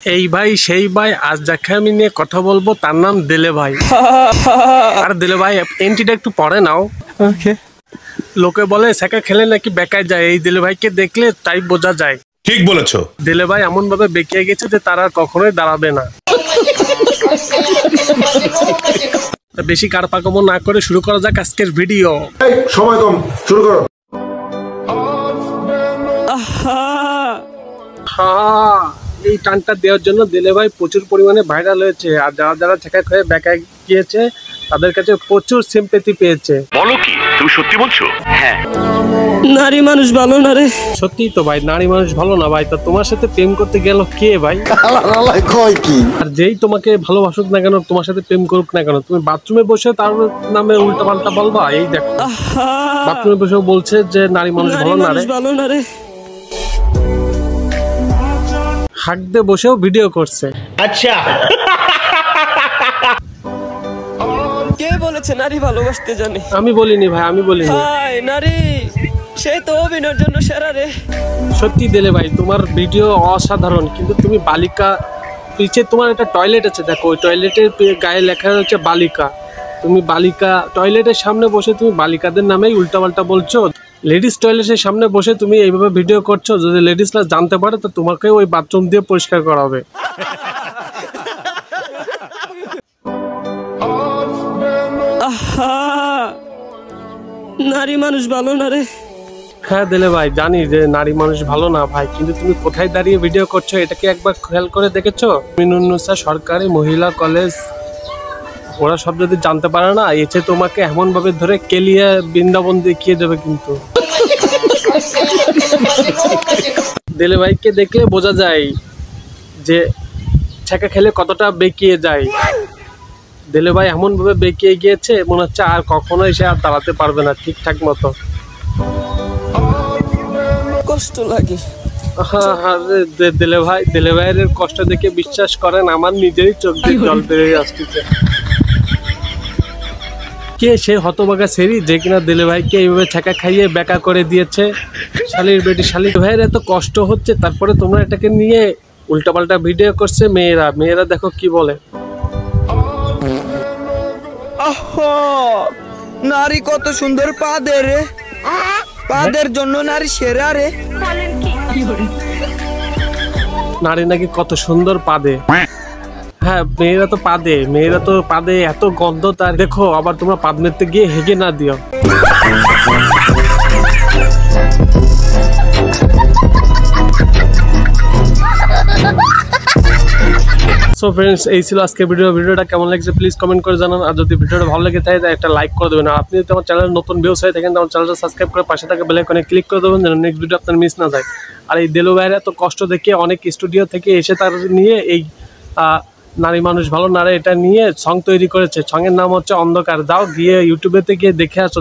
এই ভাই সেই ভাই, আজ যাকে আমি নিয়ে কথা বলবো তার নাম দিলে ভাই। আর দিলে ভাই এন্ট্রিটা একটু পরে নাও। ওকে। লোকে বলে সেকা খেলে নাকি বেকায় যায়, এই দিলে ভাইকে দেখলে তাই বোঝা যায়। ঠিক বলেছো। দিলে ভাই এমন ভাবে বেঁকে গেছে যে তারা কখনোই দাঁড়াবে না। বেশি কারপাকমো না করে শুরু করা যাক আজকের ভিডিও। সময় কম, শুরু করো। এই টানটা দেওয়ার জন্য দিলে ভাই প্রচুর পরিমাণে ভাইরাল হয়েছে, আর যারা যারা ছেঁকা খেয়ে বেকায় গিয়েছে তাদের কাছে প্রচুর সিম্পেথি পেয়েছে। বলো কি তুমি সত্যি বলছো? হ্যাঁ, নারী মানুষ ভালো না রে। সত্যি তো ভাই, নারী মানুষ ভালো না ভাই। তা তোমার সাথে প্রেম করতে গেল কে ভাই? আর যেই তোমাকে ভালোবাসুক না কেন, তোমার সাথে প্রেম করুক না কেন, তুমি বাথরুমে বসে তার নামে উল্টা পাল্টা বলবা? এই দেখো বাথরুমে বসে বলছে যে নারী মানুষ ভালো না রে। হাক দিয়ে বসেও ভিডিও করছে। আচ্ছা, কে বলেছে নারী ভালোবাসতে জানে? আমি বলিনি ভাই, আমি বলিনি। হাই নারী, সে তো অভিনয়ের জন্য সেরা রে। সত্যি দিলে ভাই তোমার ভিডিও অসাধারণ, কিন্তু তুমি বালিকা পিছে তোমার একটা টয়লেট আছে, দেখো ওই টয়লেটের গায়ে লেখা হচ্ছে বালিকা। তুমি বালিকা টয়লেটের সামনে বসে তুমি বালিকাদের নামেই উল্টাপাল্টা বলছো। লেডিস টয়লেটের সামনে বসে তুমি এইভাবে ভিডিও করছো, যদি লেডিসরা জানতে পারে তো তোমাকে ওই বাথরুম দিয়ে পরিষ্কার করা হবে। নারী মানুষ ভালো না রে। হ্যাঁ দিলে ভাই জানি যে নারী মানুষ ভালো না ভাই, কিন্তু তুমি কোথায় দাঁড়িয়ে ভিডিও করছো এটা কি একবার খেয়াল করে দেখেছো? মিনুন্নুসা সরকারি মহিলা কলেজ, ওরা সব যদি জানতে পারে না, এসে তোমাকে এমন ভাবে ধরে কেলিয়া বৃন্দাবন দেখিয়ে দেবে। কিন্তু দিলে ভাইকে দেখলে বোঝা যায় যে ছেঁকা খেলে কতটা বেঁকিয়ে যায়। দিলে ভাই এমন ভাবে বেঁকিয়ে গিয়েছে মনে হচ্ছে আর কখনোই সে আর দাঁড়াতে পারবে না ঠিকঠাক মতো। কষ্ট লাগে। দিলে ভাইয়ের কষ্ট দেখে বিশ্বাস করেন আমার নিজেরই চোখ দিয়ে জল বেরিয়ে আসতেছে। কে সে হতভাগা সেরি যে কিনা দিলে ভাইকে এইভাবে ছেঁকা খাইয়ে বেকা করে দিয়েছে? শালির বেটি, শালির ভাইয়ের এত কষ্ট হচ্ছে, তারপরে তোমরা এটাকে নিয়ে উল্টাপাল্টা ভিডিও করছে। মেয়েরা দেখো কি বলে। নারী কত সুন্দর পাদে রে, পাদের জন্য নারী সেরা রে। নারী নাকি কত সুন্দর পাদে। হ্যাঁ মেয়েরা তো পাদে এত গন্ধ তার। দেখো আবার তোমরা পাদ মেরতে গিয়ে হেগে না দিও। সো ফ্রেন্ডস, এই ছিল আজকে ভিডিওটা কেমন লাগছে প্লিজ কমেন্ট করে জানান। আর যদি ভিডিওটা ভালো লাগে থাকে তাহলে একটা লাইক করে দেবেন। আর আপনি যদি আমার চ্যানেল নতুন ভিউস হয়ে থাকেন আমার চ্যানেলটা সাবস্ক্রাইব করে পাশে থাকা বেল আইকনে ক্লিক করে দেবেন যেন নেক্সট ভিডিও আপনার মিস না যায়। আর এই দিলু ভাইয়ের এত কষ্ট দেখে অনেক স্টুডিও থেকে এসে তার নিয়ে এই নারী মানুষ ভালো না রে এটা নিয়ে সং তৈরি করেছে। সঙের নাম হচ্ছে অন্ধকার। যাও গিয়ে ইউটিউবেতে গিয়ে দেখে আসো।